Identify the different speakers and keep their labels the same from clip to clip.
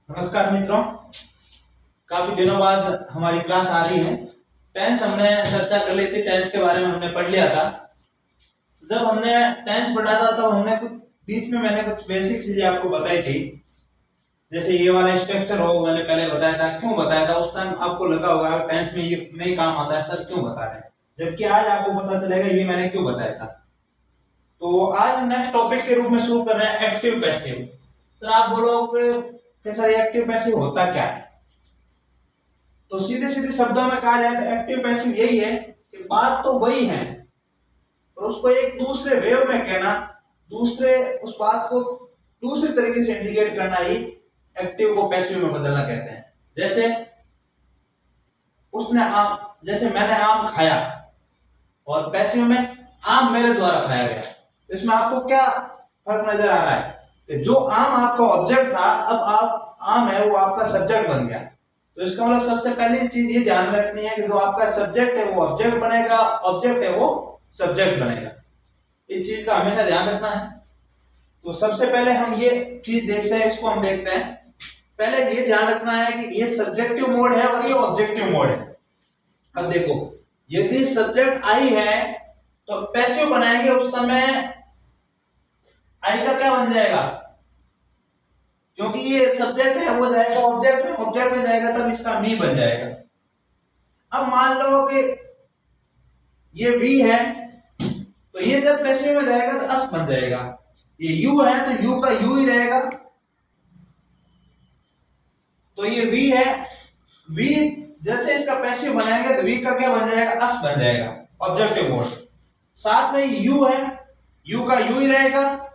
Speaker 1: नमस्कार मित्रों, काफी दिनों बाद हमारी क्लास आ रही है। टेंस हमने चर्चा कर ली थी, टेंस के बारे में हमने पढ़ लिया था। जब हमने टेंस पढ़ा था तब हमने कुछ बीच में मैंने कुछ बेसिक चीजें आपको बताई थी। जैसे ये वाला स्ट्रक्चर हो, मैंने पहले बताया था। क्यों बताया था? उस टाइम आपको लगा होगा टेंस में ये नहीं काम आता है सर, क्यों बता रहे हैं, जबकि आज आपको पता चलेगा ये मैंने क्यों बताया था। तो आज हम नेक्स्ट टॉपिक के रूप में शुरू कर रहे हैं एक्टिव पैसिव। सर आप बोलोगे कि सर एक्टिव पैसिव होता क्या है? तो सीधे सीधे शब्दों में कहा जाए तो एक्टिव पैसिव यही है कि बात तो वही है और उसको एक दूसरे वे में कहना, दूसरे उस बात को दूसरे तरीके से इंडिकेट करना ही एक्टिव को पैसिव में बदलना कहते हैं। जैसे मैंने आम खाया, और पैसिव में आम मेरे द्वारा खाया गया। इसमें आपको क्या फर्क नजर आ रहा है कि जो आम आपका ऑब्जेक्ट था, अब आप आम है वो आपका सब्जेक्ट बन गया। तो इसका मतलब सबसे पहली चीज ये ध्यान रखनी है कि जो आपका सब्जेक्ट है वो ऑब्जेक्ट बनेगा, ऑब्जेक्ट है वो सब्जेक्ट बनेगा। इस चीज का हमेशा ध्यान रखना है। तो सबसे पहले हम ये चीज देखते हैं, इसको हम देखते हैं। पहले ये ध्यान रखना है कि ये सब्जेक्टिव मोड है और ये ऑब्जेक्टिव मोड है। अब देखो, यदि सब्जेक्ट आई है तो पैसिव बनाएंगे, उस समय आई का क्या बन जाएगा? क्योंकि ये सब्जेक्ट है वो जाएगा ऑब्जेक्ट में, ऑब्जेक्ट में जाएगा तब इसका मी बन जाएगा। अब मान लो कि ये वी है, तो ये जब पैसिव में जाएगा तो अस बन जाएगा। ये यू है तो यू का यू ही रहेगा। तो ये वी है, वी जैसे इसका पैसिव बनाएंगे तो वी का क्या बन जाएगा? अस बन जाएगा, ऑब्जेक्टिव मोड। साथ में यू है, यू का यू ही रहेगा।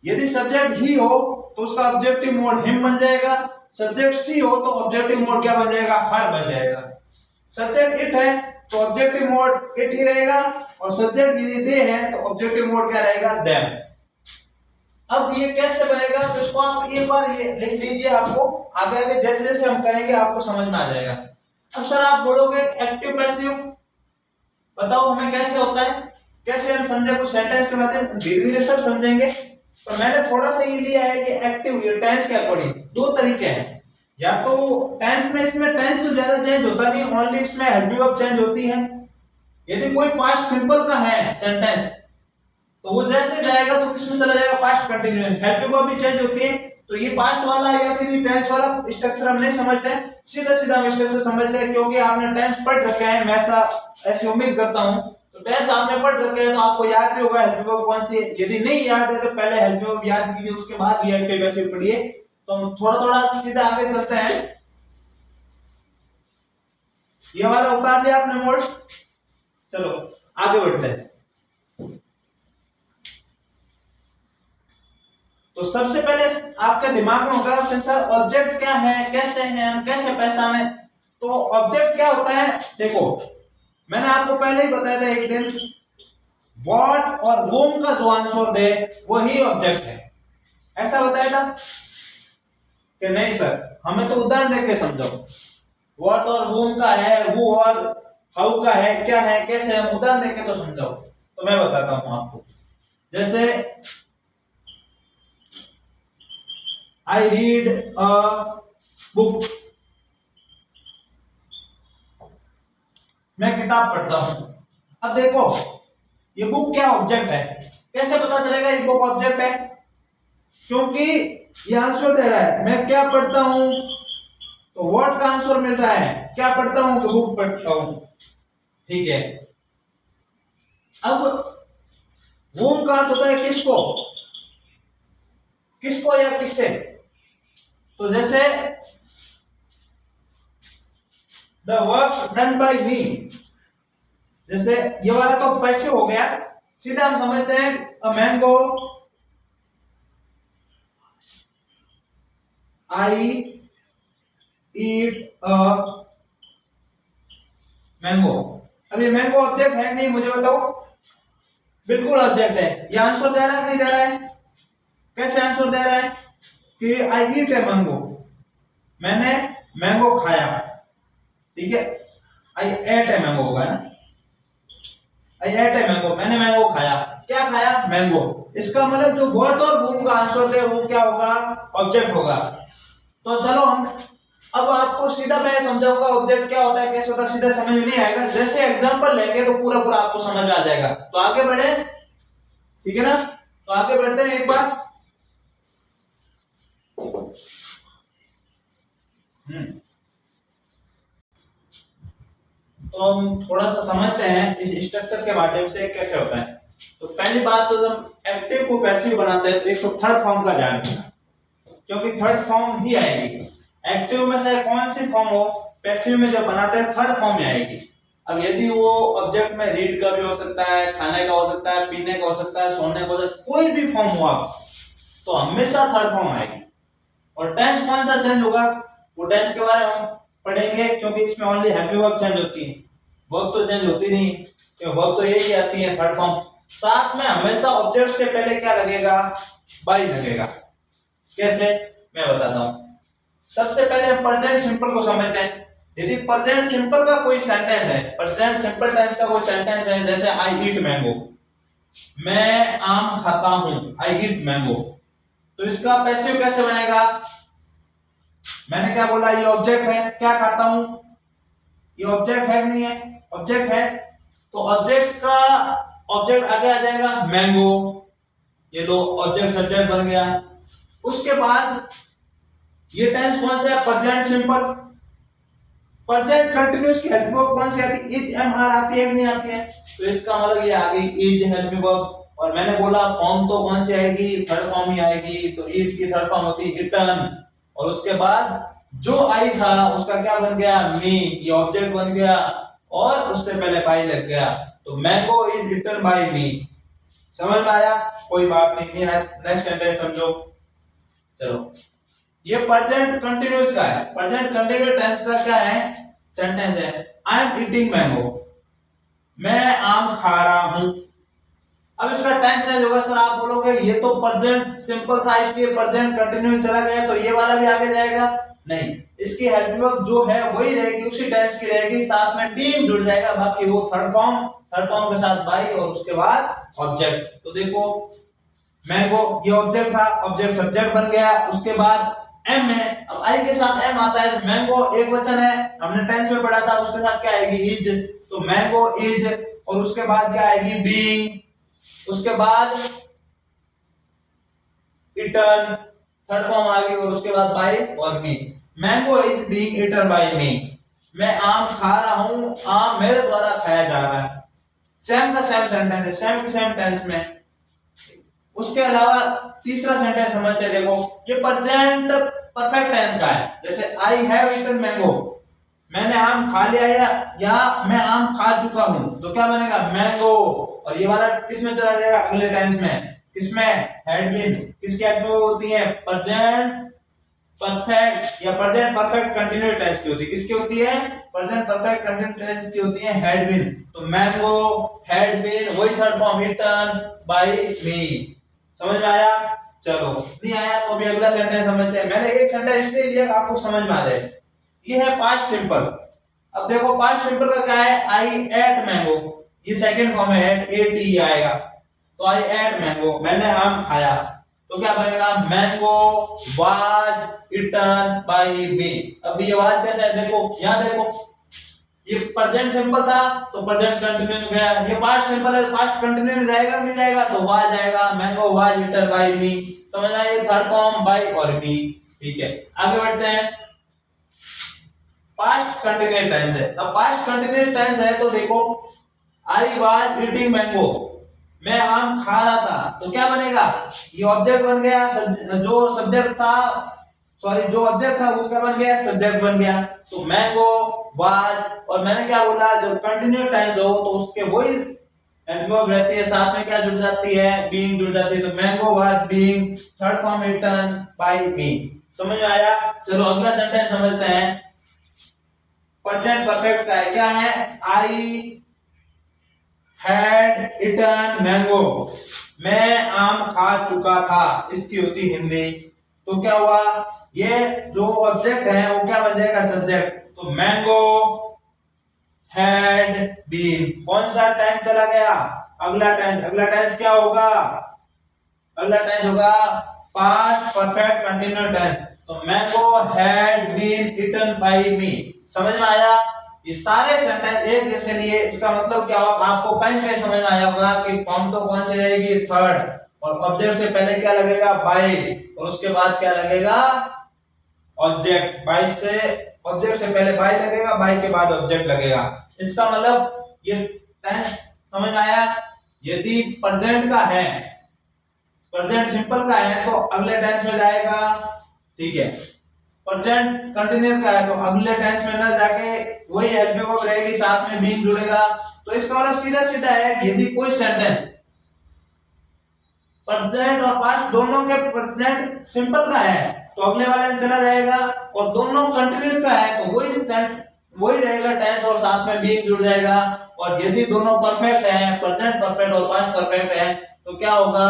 Speaker 1: यदि सब्जेक्ट ही हो तो उसका ऑब्जेक्टिव मोड हिम बन जाएगा। सब्जेक्ट सी हो तो ऑब्जेक्टिव मोड क्या बन जाएगा? हर बन जाएगा। सब्जेक्ट इट है तो ऑब्जेक्टिव मोड इट ही रहेगा, और सब्जेक्ट यदि दे है तो ऑब्जेक्टिव मोड क्या रहेगा? देम। अब ये कैसे बनेगा? तो इसको आप एक बार ये लिख लीजिए, आपको आगे आगे जैसे जैसे हम करेंगे आपको समझ में आ जाएगा। अब सर आप बोलोगे एक्टिव पैसिव बताओ हमें कैसे होता है, कैसे हम समझे? कुछ सेंटेंस के माध्यम धीरे धीरे सब समझेंगे। तो मैंने थोड़ा सा ये लिया है कि एक्टिव ये टेंस के अकॉर्डिंग दो तरीके हैं। या तो टेंस में, इसमें टेंस तो ज्यादा चेंज होता नहीं, ओनली इसमें हेल्पिंग वर्ब चेंज होती है। यदि कोई पास्ट सिंपल का है सेंटेंस तो वो जैसे जाएगा तो किसमें चला जाएगा? Past continuous. हेल्पिंग वर्ब भी चेंज होती है। तो ये पास्ट वाला या फिर ये टेंस वाला स्ट्रक्चर हम नहीं समझते हैं, सीधा सीधा हम स्ट्रक्चर समझते हैं, क्योंकि आपने टेंस पढ़ रखे हैं, मैं ऐसी उम्मीद करता हूं। तो टेंस आपने पढ़ रखे हैं तो आपको याद भी होगा हेल्पिंग वर्ब कौन सी है। यदि नहीं याद है तो पहले हेल्पिंग वर्ब याद कीजिए, उसके बाद ये एक्टिव पैसिव पढ़िए। तो हम थोड़ा थोड़ा सीधा आगे चलते हैं। ये वाला उतार लिया आपने मोड, चलो आगे बढ़ते हैं। तो सबसे पहले आपके दिमाग में होगा कि सर ऑब्जेक्ट क्या है, कैसे है, हम कैसे पहचाने? तो ऑब्जेक्ट क्या होता है? देखो, मैंने आपको पहले ही बताया था एक दिन, व्हाट और whom का जो आंसर दे वही ऑब्जेक्ट है। ऐसा बताया था कि नहीं सर? हमें तो उदाहरण देके समझाओ। व्हाट और whom का है, वो और हाउ का है, क्या है, कैसे है, उदाहरण देके तो समझाओ। तो मैं बताता हूं आपको। जैसे I read a book, मैं किताब पढ़ता हूं। अब देखो, ये बुक क्या ऑब्जेक्ट है? कैसे पता चलेगा ये बुक ऑब्जेक्ट है? क्योंकि ये आंसर दे रहा है मैं क्या पढ़ता हूं, तो व्हाट का आंसर मिल रहा है क्या पढ़ता हूं, तो बुक पढ़ता हूं। ठीक है। अब whom का अर्थ होता है किसको, किसको या किससे। तो जैसे द वर्क डन बाय मी, जैसे ये वाला तो पैसिव हो गया। सीधा हम समझते हैं a mango, I eat a mango. अब ये मैंगो ऑब्जेक्ट है नहीं, मुझे बताओ? बिल्कुल ऑब्जेक्ट है। ये आंसर दे रहा है नहीं दे रहा है? कैसे आंसर दे रहा है कि आई ईट ए मैंगो, मैंने मैंगो खाया। ठीक है, आई एट ए मैंगो होगा ना, आई एट ए मैंगो, मैंने मैंगो खाया। क्या खाया? मैंगो। इसका मतलब जो व्हाट और whom का आंसर दे वो क्या होगा? ऑब्जेक्ट होगा। तो चलो हम अब आपको सीधा मैं समझाऊंगा ऑब्जेक्ट क्या होता है, कैसे होता है, सीधा समझ में नहीं आएगा। जैसे एग्जांपल लेंगे तो पूरा पूरा आपको समझ में आ जाएगा। तो आगे बढ़े, ठीक है ना। तो आगे बढ़ते हैं एक बार। तो हम थोड़ा सा समझते हैं इस स्ट्रक्चर के माध्यम से कैसे होता है। तो पहली बात, तो जब एक्टिव को पैसिव बनाते हैं तो एक तो थर्ड फॉर्म का ध्यान रखना, क्योंकि थर्ड फॉर्म ही आएगी। एक्टिव में से कौन सी फॉर्म हो, पैसिव में जब बनाते हैं थर्ड फॉर्म ही आएगी। अब यदि वो ऑब्जेक्ट में रीड का भी हो सकता है, खाने का हो सकता है, पीने का हो सकता है, सोने का हो सकता है, कोई भी फॉर्म हो आप, तो हमेशा थर्ड फॉर्म आएगी। और टेंस कौन सा चेंज होगा, वो टेंस के बारे में हम पढ़ेंगे, क्योंकि इसमें ओनली हैप्पी वर्ब चेंज होती है, वर्ब तो चेंज होती नहीं, क्योंकि वर्ब तो यही आती है थर्ड फॉर्म। साथ में हमेशा ऑब्जेक्ट से पहले क्या लगेगा, बाई लगेगा। कैसे, मैं बताता हूं। सबसे पहले हम प्रेजेंट सिंपल को समझते हैं। यदि प्रेजेंट सिंपल का कोई सेंटेंस है, प्रेजेंट सिंपल टेंस का कोई सेंटेंस है, जैसे आई ईट मैंगो, मैं आम खाता हूं, आई ईट मैंगो, तो इसका पैसिव कैसे बनेगा। मैंने क्या बोला, ये ऑब्जेक्ट है, क्या खाता हूं, ये ऑब्जेक्ट है नहीं है, ऑब्जेक्ट है, तो ऑब्जेक्ट का ऑब्जेक्ट आगे आ जाएगा मैंगो, ये लो ऑब्जेक्ट सब्जेक्ट बन गया। उसके बाद ये टेंस कौन सा है, प्रेजेंट सिंपल। प्रेजेंट कंटीन्यूअस की हेल्पिंग वर्ब कौन सी आती है, इज एम आर आती है कि नहीं आती है, तो इसका मतलब ये आ गई इज हेल्पिंग वर्ब। और मैंने बोला फॉर्म तो कौन सी आएगी, थर्ड फॉर्म ही आएगी, तो ईट की थर्ड फॉर्म होती है इटन। और उसके बाद जो आई था उसका क्या बन गया, मी, ये ऑब्जेक्ट बन गया, और उससे पहले बाई लग गया, तो mango is eaten by me. समझ में आया, कोई बात नहीं है। नेक्स्ट सेंटेंस समझो। चलो, ये प्रेजेंट कंटीन्यूअस का है, प्रेजेंट कंटीन्यूअस टेंस का क्या है, सेंटेंस है, आई एम ईटिंग मैंगो, मैं आम खा रहा हूं। अब इसका टेंस चेंज होगा, सर आप बोलोगे ये तो प्रेजेंट सिंपल था इसलिए प्रेजेंट कंटीन्यूअस चला गया, तो ये वाला भी आगे जाएगा, नहीं, इसकी हेल्पिंग वर्ब जो है वही रहेगी, उसी टेंस की रहेगी, साथ में बीइंग जुड़ जाएगा, बाकी वो थर्ड फॉर्म के साथ बाई और उसके बाद ऑब्जेक्ट। तो देखो मैंगो ये ऑब्जेक्ट था, ऑब्जेक्ट सब्जेक्ट बन गया, उसके बाद एम है, अब आई के साथ एम आता है, तो मैंगो एक वचन है, हमने टेंस में पढ़ा था, उसके साथ क्या आएगी, इज, तो मैंगो इज, और उसके बाद क्या आएगी, बीइंग, उसके बाद इटन, थर्ड फॉर्म आ गई, और उसके बाद बाय और me. Mango is being eaten by me, मैं आम खा रहा हूं, आम मेरे द्वारा खाया जा रहा है। सेम का सेम सेंटेंस है, सेम के सेम टेंस में। उसके अलावा तीसरा सेंटेंस समझते हैं, देखो ये प्रेजेंट परफेक्ट टेंस का है, जैसे आई हैव ईटन मैंगो, मैंने आम खा लिया, या मैं आम खा चुका हूं, तो क्या बनेगा, मैंगो, और ये वाला किसमें चला जाएगा, अगले टेंस में, किसमें, हैड बीन, किसकी हेल्प होती है, प्रेजेंट परफेक्ट या प्रेजेंट परफेक्ट कंटीन्यूअस टेंस की होती है, किसकी होती है, प्रेजेंट परफेक्ट कंटीन्यूअस टेंस की होती है, हैड बीन, तो मैंगो हैड बीन, वही third form eaten by me. समझ में आया, चलो नहीं आया तो अभी अगला सेंटेंस समझते हैं। मैंने एक सेंटेंस इसलिए लिया आपको समझ में आ जाए, ये है पास्ट सिंपल। अब देखो पास्ट सिंपल का क्या है, आई एट मैंगो, ये सेकंड फॉर्म है, एट ए टी आएगा, तो आई एट मैंगो, मैंने आम खाया, तो क्या बनेगा, mango was eaten by me. अब ये वाज कैसा है, देखो यहां देखो, ये प्रेजेंट सिंपल था तो प्रेजेंट कंटिन्यू गया, ये पास्ट सिंपल है, पास्ट कंटिन्यू जाएगा नहीं जाएगा, तो वाज जाएगा, mango was eaten by me. समझ आया, ये थर्ड फॉर्म बाय और मी। ठीक है, आगे बढ़ते हैं। पास्ट कंटिन्यूअस टेंस है, अब पास्ट कंटिन्यूअस टेंस है तो देखो आई वाज ईटिंग मैंगो, मैं आम खा रहा था, तो क्या बनेगा, ये ऑब्जेक्ट बन गया, जो सब्जेक्ट था, सॉरी जो ऑब्जेक्ट था वो क्या बन गया, सब्जेक्ट बन गया, तो मैंगो वाज, और मैंने क्या बोला, जब कंटिन्यूअस टेंस हो तो उसके वही एडवर्ब रहती है, साथ में क्या जुड़ जाती है, बीइंग जुड़ जाती है, तो mango was being, third form eaten by me. समझ में आया, चलो अगला सेंटेंस समझते हैं। प्रेजेंट परफेक्ट का है, क्या है, आई हैड ईटन मैंगो, मैं आम खा चुका था, इसकी होती हिंदी, तो क्या हुआ, ये जो ऑब्जेक्ट है वो क्या बन जाएगा, सब्जेक्ट, तो मैंगो हैड बीन, कौन सा टेंस चला गया, अगला टेंस, अगला टेंस क्या होगा, अगला टेंस होगा पास्ट परफेक्ट कंटीन्यूअस टेंस, तो mango had been eaten by me, समझ में आया? ये सारे सेंटेंस एक जैसे लिए, इसका मतलब क्या होगा आपको कहीं कहीं समझ में आया होगा कि फॉर्म तो कौन सी रहेगी, थर्ड, और ऑब्जेक्ट से पहले क्या लगेगा, बाय, और उसके बाद क्या लगेगा, ऑब्जेक्ट। बाय से ऑब्जेक्ट से पहले बाय लगेगा, बाय के बाद ऑब्जेक्ट लगेगा। इसका मतलब ये टेंस समझ में आया? यदि प्रेजेंट का है, प्रेजेंट सिंपल का है तो अगले टेंस में जाएगा, ठीक है। प्रेजेंट कंटीन्यूअस का है तो अगले टेंस में ना जाके वही हेल्पिंग वर्ब रहेगी, साथ में बीइंग जुड़ेगा। तो इसका मतलब सीधा सीधा है, यदि कोई सेंटेंस प्रेजेंट और पास्ट दोनों के प्रेजेंट सिंपल का है तो अगले वाले में चला जाएगा, और दोनों कंटीन्यूअस का है तो वही रहेगा टेंस और साथ में बीइंग जुड़ जाएगा। और यदि दोनों परफेक्ट है, प्रेजेंट परफेक्ट और पास्ट परफेक्ट है, तो क्या होगा,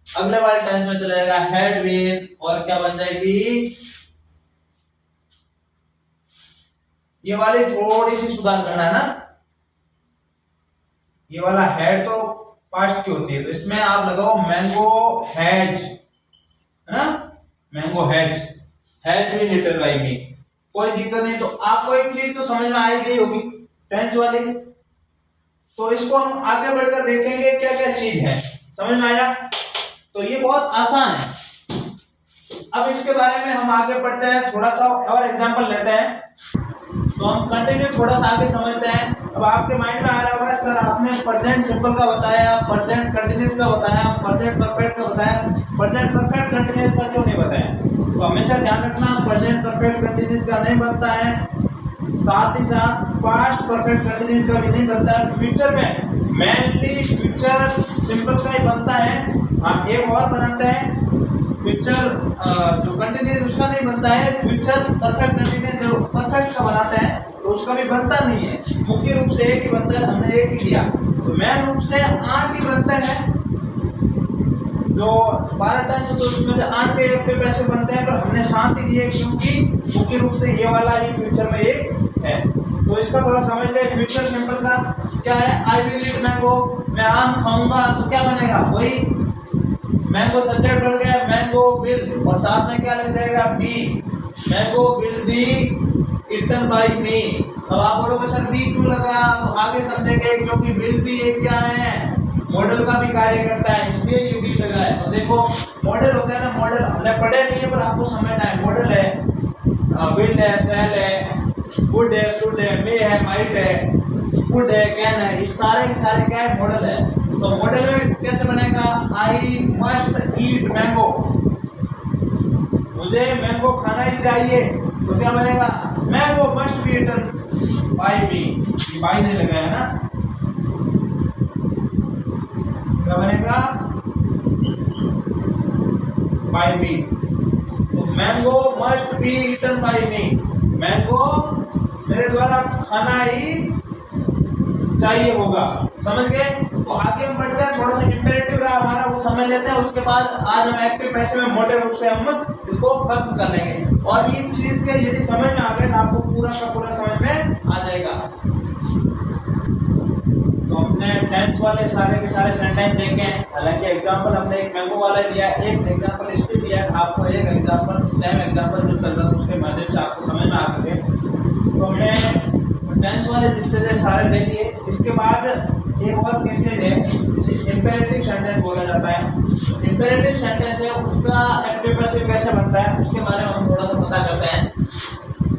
Speaker 1: अगले वाले टेंस में चला जाएगा हैड बीन, और क्या बन जाएगी, ये वाली थोड़ी सी सुधार करना है ना, ये वाला हैड तो पास्ट की होती है, तो इसमें आप लगाओ मैंगो हैज, है ना, mango has been eaten by me, कोई दिक्कत नहीं। तो आपको एक चीज तो समझ में आ ही गई होगी टेंस वाली, तो इसको हम आगे बढ़कर देखेंगे क्या क्या चीज है, समझ में आया? तो ये बहुत आसान है। अब इसके बारे में हम आगे बढ़ते हैं, थोड़ा सा और एग्जांपल लेते हैं, तो हम कंटिन्यू थोड़ा सा आगे समझते हैं। अब आपके माइंड में आ रहा होगा सर आपने प्रेजेंट सिंपल का बताया, प्रेजेंट कंटीन्यूअस का बताया, प्रेजेंट परफेक्ट का बताया, प्रेजेंट परफेक्ट कंटीन्यूअस का क्यों नहीं बताया? तो हमेशा ध्यान रखना प्रेजेंट परफेक्ट कंटीन्यूअस का नहीं बनता है, साथ ही साथ पास्ट परफेक्ट कंटीन्यूअस का भी नहीं बनता है। फ्यूचर में मेनली फ्यूचर सिंपल का ही बनता है। हम एक और बनाते हैं फ्यूचर जो कंटीन्यूअस उसका नहीं बनता है, फ्यूचर परफेक्ट कंटीन्यूअस जो परफेक्ट का बनाते हैं तो उसका भी बनता नहीं है, मुख्य रूप से एक ही बनता है, हमने एक ही लिया। तो मेन रूप से 8 ही बनते हैं, जो 12 टेंस तो उसमें से 8 के एक पे पैसे बनते हैं, पर हमने 7 ही दिए क्योंकि मुख्य रूप से ये वाला ही फ्यूचर में एक है। तो इसका थोड़ा समझ ले, फ्यूचर सिंपल का क्या है, आई विल ईट मैंगो, मैं आम खाऊंगा, तो क्या बनेगा, वही मैंगो सब्जेक्ट बढ़ गया, मैंगो विल, और साथ में क्या लग जाएगा, be, mango will be eaten by me. अब आप बोलोगे सर बी क्यों लगा, तो आगे समझेंगे क्योंकि विल भी एक क्या है, मॉडल का भी कार्य करता है, इसलिए ये बी लगा है। तो देखो मॉडल होता है ना, मॉडल हमने पढ़े नहीं है पर आपको समझना है, मॉडल है, विल है, सेल है, गुड है, शुड है, मे है, माइट है, गुड है, कैन है, ये सारे के सारे क्या है, मॉडल है। तो मॉडल में कैसे बनेगा, आई मस्ट ईट मैंगो, मुझे मैंगो खाना ही चाहिए, तो क्या बनेगा, mango must be eaten by me, ये बाय ने लगाया ना, क्या बनेगा, बाय मी। तो mango must be eaten by me, mango मेरे द्वारा खाना ही चाहिए होगा, समझ गए? तो आगे हम बढ़ते हैं, थोड़ा सा इंपेरेटिव रहा हमारा वो समझ लेते हैं, उसके बाद आज हम एक्टिव पैसिव में मोटे रूप से हम इसको खत्म कर लेंगे। और ये चीज के यदि समझ में आ गए तो आपको पूरा का पूरा समझ में आ जाएगा। तो हमने टेंस वाले सारे के सारे सेंटेंस देखे हैं, हालांकि एग्जांपल हमने एक मैंगो वाला दिया, एक एग्जांपल इसलिए दिया है आपको एक एग्जांपल सेम एग्जांपल जो चल रहा था उसके माध्यम से आपको समझ में आ सके। तो हमने टेंस वाले जितने थे सारे ले लिए। इसके बाद एक और केसेज है जिसे इंपेरेटिव सेंटेंस बोला जाता है। इंपेरेटिव सेंटेंस है उसका एक्टिव पैसिव कैसे बनता है उसके बारे में हम थोड़ा सा पता करते हैं।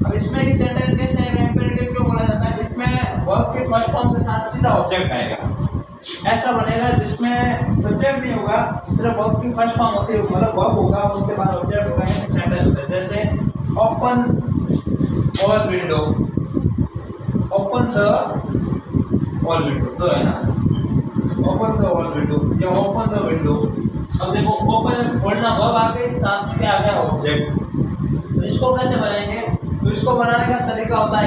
Speaker 1: अब इसमें भी सेंटेंस कैसे आएगा, इंपेरेटिव क्यों बोला जाता है, इसमें वर्ब के फर्स्ट फॉर्म के साथ सीधा ऑब्जेक्ट आएगा, ऐसा बनेगा जिसमें सब्जेक्ट नहीं होगा, सिर्फ वर्ब की फर्स्ट फॉर्म होती है, मतलब वर्ब होगा उसके बाद ऑब्जेक्ट होगा, ऐसे सेंटेंस होता है। जैसे open all window, open the all window, तो है ना, ओपन द ऑल विंडो या ओपन द विंडो। अब देखो ओपन खोलना वर्ब आ गई, साथ में क्या आ गया, ऑब्जेक्ट। तो इसको कैसे बनाएंगे, तो इसको बनाने का तरीका होता है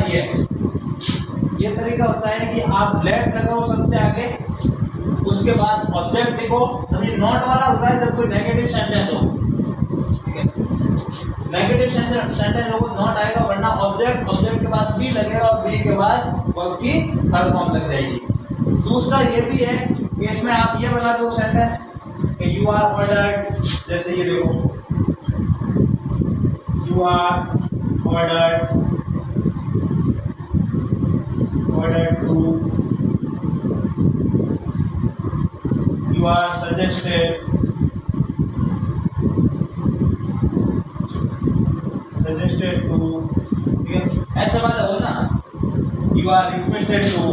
Speaker 1: ये तरीका होता है कि आप लेट लगाओ सबसे आगे, उसके बाद ऑब्जेक्ट लिखो। अभी नॉट वाला होता है जब कोई नेगेटिव सेंटेंस हो, ठीक है, नेगेटिव सेंटेंस हो नॉट आएगा, वरना ऑब्जेक्ट के बाद बी लगेगा और बी के बाद वर्ब की थर्ड फॉर्म लग जाएगी। दूसरा ये भी है कि इसमें आप ये बना दो सेंटेंस कि यू आर ऑर्डर्ड, जैसे ये देखो you are ordered to, you are suggested to, ठीक है, ऐसे वाला हो ना, you are requested to,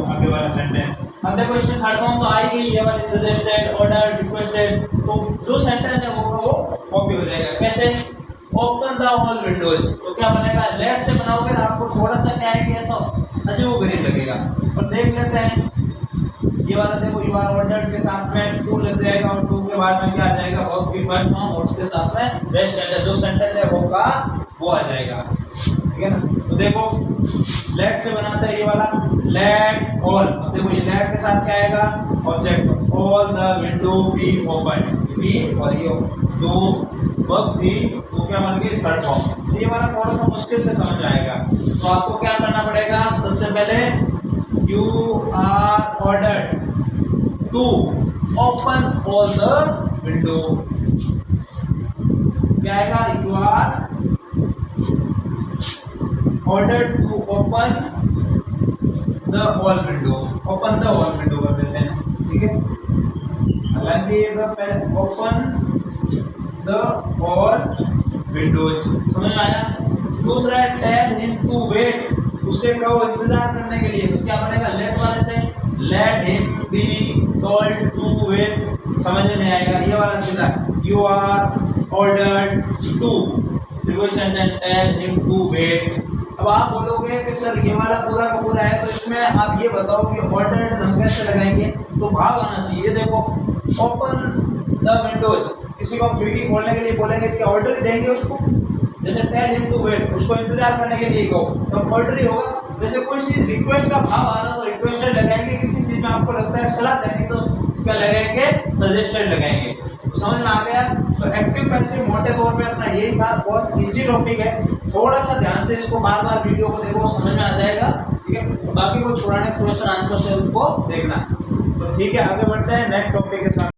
Speaker 1: आगे वाला सेंटेंस। अब देखो इसमें थर्ड फॉर्म तो आएगी, ये वाली सजेस्टेड, ऑर्डर, रिक्वेस्टेड, तो जो सेंटेंस है वो कॉपी हो जाएगा। कैसे? ओपन द ऑल विंडोज, तो क्या बनेगा? लेट से बनाओगे तो आपको थोड़ा सा क्या है कि ऐसा अजीबोगरीब लगेगा, पर देख लेते हैं। ये वाला देखो, यू आर ऑर्डर्ड के साथ में टू लग जाएगा और टू के बाद में क्या आ जाएगा? वर्ब की फर्स्ट फॉर्म और उसके साथ में रेस्ट सेंटेंस, जो सेंटेंस है वो आ जाएगा, ठीक है ना। तो देखो लेट से बनाते हैं ये वाला, लेट ऑल। अब देखो ये लेट के साथ क्या आएगा? Object, all the window be open, be और ये जो वर्ब थी वो क्या बन गई? Third form. तो ये वाला थोड़ा सा मुश्किल से समझ में आएगा, तो आपको क्या करना पड़ेगा? सबसे पहले you are ordered to open all the window, क्या आएगा? You are ordered to open the all window, open the all window कर देते हैं, ठीक है। हालांकि open the all windows समझ में आया। दूसरा है tell him to wait, उससे कहो इंतजार करने के लिए, तो क्या बनेगा? let वाले से let him be told to wait, समझ में नहीं आएगा। ये वाला सीधा you are ordered to, sentence tell him to wait। अब आप बोलोगे कि सर ये वाला पूरा का पूरा है, तो इसमें आप ये बताओ कि ऑर्डर्ड हम कैसे लगाएंगे? तो भाव आना चाहिए। देखो ओपन द विंडोज, किसी को हम खिड़की खोलने के लिए बोलेंगे क्या ऑर्डर ही देंगे उसको? जैसे टेल हिम टू वेट, उसको इंतजार करने के लिए कहो तो ऑर्डर ही होगा। जैसे कोई चीज रिक्वेस्ट का भाव आ रहा तो रिक्वेस्टेड लगाएंगे, किसी चीज में आपको लगता है सलाह देनी तो क्या लगाएंगे? सजेस्टेड लगाएंगे। तो समझ में आ गया। तो एक्टिव पैसिव मोटे तौर पे अपना यही था, बहुत इजी टॉपिक है, थोड़ा सा ध्यान से इसको बार बार वीडियो को देखो, समझ में आ जाएगा, ठीक है। बाकी कोई पुराने क्वेश्चन आंसर से उनको देखना। तो ठीक है, आगे बढ़ते हैं नेक्स्ट टॉपिक के साथ।